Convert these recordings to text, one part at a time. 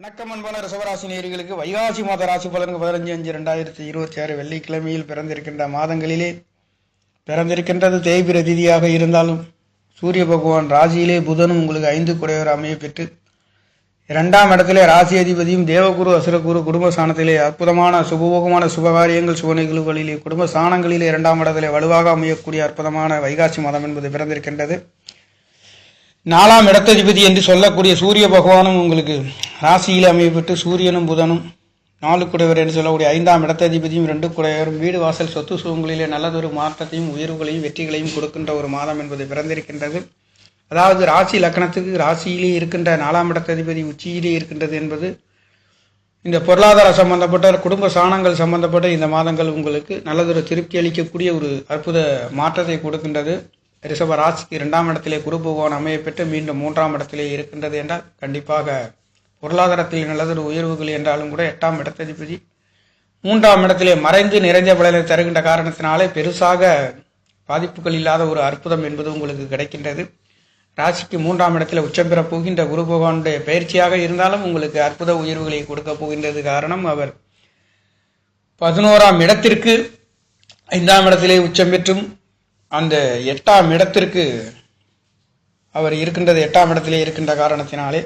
வணக்கம் அன்பான ரிஷபராசி நேயர்களுக்கு வைகாசி மாத ராசி பலனுக்கு 15/5/2026 வெள்ளிக்கிழமையில் பிறந்திருக்கின்ற மாதங்களிலே பிறந்திருக்கின்றது தேய்பிர திதியாக இருந்தாலும் சூரிய பகவான் ராசியிலே புதனும் உங்களுக்கு 5 குடையவர் அமைய பெற்று 2ஆம் இடத்திலே ராசி அதிபதியும் தேவகுரு அசுரகுரு குடும்ப ஸ்தானத்திலே அற்புதமான சுபபோகமான சுபகாரியங்கள் சுபநிகழ்வுகளிலே குடும்ப ஸ்தானங்களிலே 2ஆம் இடத்திலே வலுவாக அமையக்கூடிய அற்புதமான வைகாசி மாதம் என்பது பிறந்திருக்கின்றது. 4ஆம் இடத்ததிபதி என்று சொல்லக்கூடிய சூரிய பகவானும் உங்களுக்கு ராசியில் அமையப்பட்டு சூரியனும் புதனும் 4 குடையவர் என்று சொல்லக்கூடிய 5ஆம் இடத்ததிபதியும் 2 குடையவரும் வீடு வாசல் சொத்து சுகங்களிலே நல்லதொரு மாற்றத்தையும் உயர்வுகளையும் வெற்றிகளையும் கொடுக்கின்ற ஒரு மாதம் என்பது பிறந்திருக்கின்றது. அதாவது ராசி லக்னத்துக்கு ராசியிலே இருக்கின்ற 4ஆம் இடத்ததிபதி உச்சியிலே இருக்கின்றது என்பது இந்த பொருளாதார சம்பந்தப்பட்ட குடும்ப சாணங்கள் சம்பந்தப்பட்ட இந்த மாதங்கள் உங்களுக்கு நல்லதொரு திருப்தி அளிக்கக்கூடிய ஒரு அற்புத மாற்றத்தை கொடுக்கின்றது. ரிஷப ராசிக்கு 2ஆம் இடத்திலே குரு பகவான் அமைய பெற்று மீண்டும் 3ஆம் இடத்திலே இருக்கின்றது என்றால் கண்டிப்பாக பொருளாதாரத்தில் நல்லதொரு உயர்வுகள் என்றாலும் கூட 8ஆம் இடத்ததிபதி 3ஆம் இடத்திலே மறைந்து நிறைந்த பலனை தருகின்ற காரணத்தினாலே பெருசாக பாதிப்புகள் இல்லாத ஒரு அற்புதம் என்பது உங்களுக்கு கிடைக்கின்றது. ராசிக்கு 3ஆம் இடத்தில் உச்சம் பெற போகின்ற குரு பகவானுடைய பயிற்சியாக இருந்தாலும் உங்களுக்கு அற்புத உயர்வுகளை கொடுக்க போகின்றது. காரணம் அவர் 11ஆம் இடத்திற்கு 5ஆம் இடத்திலே உச்சம் பெற்றும் அந்த 8ஆம் இடத்திற்கு அவர் இருக்கின்றது 8ஆம் இடத்திலே இருக்கின்ற காரணத்தினாலே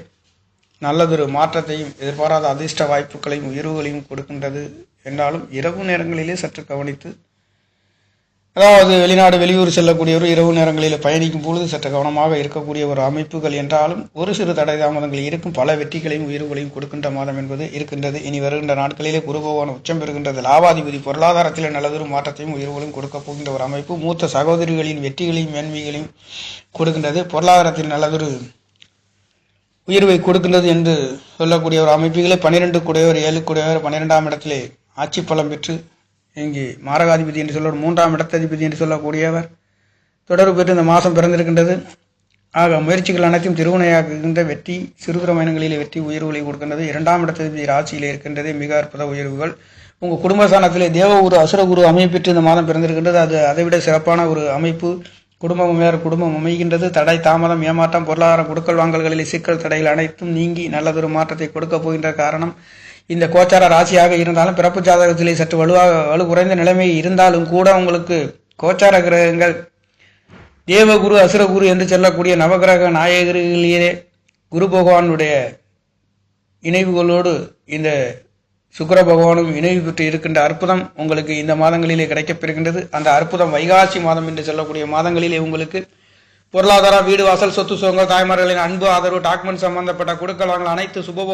நல்லதொரு மாற்றத்தையும் எதிர்பாராத அதிர்ஷ்ட வாய்ப்புகளையும் உயர்வுகளையும் கொடுக்கின்றது. என்றாலும் இரவு நேரங்களிலே சற்று கவனித்து, அதாவது வெளிநாடு வெளியூர் செல்லக்கூடியவர் இரவு நேரங்களில் பயணிக்கும் பொழுது சற்று கவனமாக இருக்கக்கூடிய ஒரு அமைப்புகள் என்றாலும் ஒரு சிறு தடை தாமதங்கள் இருக்கும். பல வெற்றிகளையும் உயர்வுகளையும் கொடுக்கின்ற மாதம் என்பது இருக்கின்றது. இனி வருகின்ற நாட்களிலே குரு பகவான் உச்சம் பெறுகின்றது. லாபாதிபதி பொருளாதாரத்தில் நல்லதொரு மாற்றத்தையும் உயர்வுகளையும் கொடுக்க போகின்ற ஒரு அமைப்பு மூத்த சகோதரிகளின் வெற்றிகளையும் மேன்மைகளையும் கொடுக்கின்றது. பொருளாதாரத்தில் நல்லதொரு உயர்வை கொடுக்கின்றது என்று சொல்லக்கூடிய ஒரு அமைப்புகளை 12 குடையவர் 7 குடையவர் 12ஆம் இடத்திலே ஆட்சி பலம் பெற்று இங்கே மாரகாதிபதி என்று சொல்ல 3ஆம் இடத்ததிபதி என்று சொல்லக்கூடியவர் தொடர்பு பெற்று இந்த மாதம் பிறந்திருக்கின்றது. ஆக முயற்சிகள் அனைத்தும் திருவினையாக்குகின்ற வெற்றி சிறுகிற பயணங்களிலே வெற்றி உயர்வுகளை கொடுக்கின்றது. 2ஆம் இடத்ததிபதி ராசியிலே இருக்கின்றது மிக அற்புத உயர்வுகள். உங்கள் குடும்பஸ்தானத்திலே தேவகுரு அசுரகுரு அமைப்பெற்று இந்த மாதம் பிறந்திருக்கின்றது. அது அதைவிட சிறப்பான ஒரு அமைப்பு. குடும்பம் வேறு குடும்பம் அமைகின்றது. தடை தாமதம் ஏமாற்றம் பொருளாதார கொடுக்கல் வாங்கல்களில் சிக்கல் தடைகள் அனைத்தும் நீங்கி நல்லதொரு மாற்றத்தை கொடுக்க போகின்ற காரணம் இந்த கோச்சார ராசியாக இருந்தாலும் பிறப்பு ஜாதகத்திலே சற்று வலு குறைந்த நிலைமை இருந்தாலும் கூட உங்களுக்கு கோச்சார கிரகங்கள் தேவகுரு அசுரகுரு என்று சொல்லக்கூடிய நவகிரக நாயகர்களிலே குரு பகவானுடைய இணைவுகளோடு இந்த சுக்கிர பகவானும் இணைவு பெற்று இருக்கின்ற அற்புதம் உங்களுக்கு இந்த மாதங்களிலே கிடைக்கப்பெறுகின்றது. அந்த அற்புதம் வைகாசி மாதம் என்று சொல்லக்கூடிய மாதங்களிலே உங்களுக்கு பொருளாதார வீடு வாசல் சொத்து சுகங்கள் தாய்மார்களின் அன்பு ஆதரவு டாக்குமெண்ட் சம்பந்தப்பட்ட கொடுக்கல் வாங்கல் அனைத்து சுபபோகம்